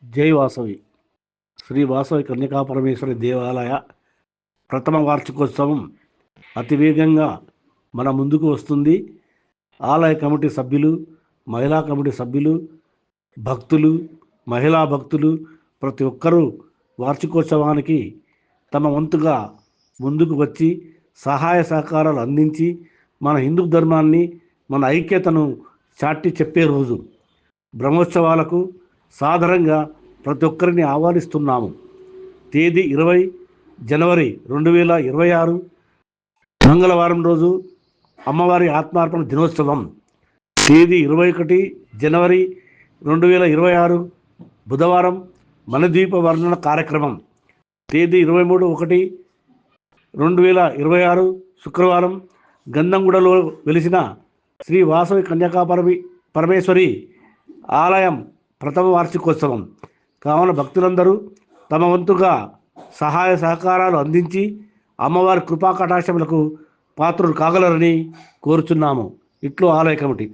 జై వాసవి శ్రీ వాసవి కన్యకాపరమేశ్వరి దేవాలయ ప్రథమ వార్షికోత్సవం అతివేగంగా మన ముందుకు వస్తుంది. ఆలయ కమిటీ సభ్యులు, మహిళా కమిటీ సభ్యులు, భక్తులు, మహిళా భక్తులు ప్రతి ఒక్కరూ వార్షికోత్సవానికి తమ వంతుగా ముందుకు వచ్చి సహాయ సహకారాలు అందించి మన హిందూ ధర్మాన్ని, మన ఐక్యతను చాటి చెప్పే రోజు. బ్రహ్మోత్సవాలకు సాధారణంగా ప్రతి ఒక్కరిని ఆహ్వానిస్తున్నాము. తేదీ 20 జనవరి 2026 మంగళవారం రోజు అమ్మవారి ఆత్మార్పణ దినోత్సవం. తేదీ 21 జనవరి 2026 బుధవారం మనద్వీప వర్ణన కార్యక్రమం. తేదీ 23/1/2026 శుక్రవారం గంధంగూడలో వెలిసిన శ్రీ వాసవి పరమేశ్వరి ఆలయం ప్రథమ వార్షికోత్సవం కావున భక్తులందరూ తమ వంతుగా సహాయ సహకారాలు అందించి అమ్మవారి కృపా కటాక్షములకు పాత్రులు కాగలరని కోరుచున్నాము. ఇట్లు ఆలయ కమిటీ.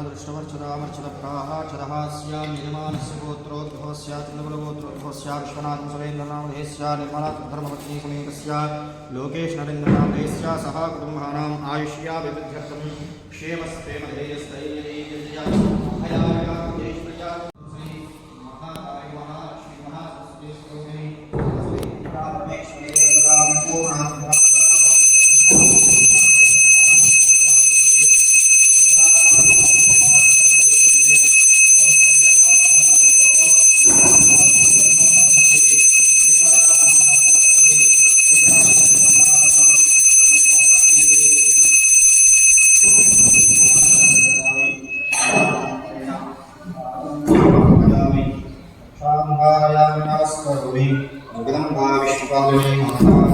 दृष्टवर्चदामर्चितप्राहाचरहास्यां गोत्रोद्भवस्या विश्वनाथं सुरेन्द्रनामधेस्या निर्मलाधर्मपत्नी समेतस्या लोकेश नरेन्द्रनामधेस्या सह कुटुम्बानाम् आयुष्या विविध्यर्थं क्षेमस्तेमधेयस्तैर्यैर्यया शांभायामि नमस्करोमि विष्णुपालिनी माता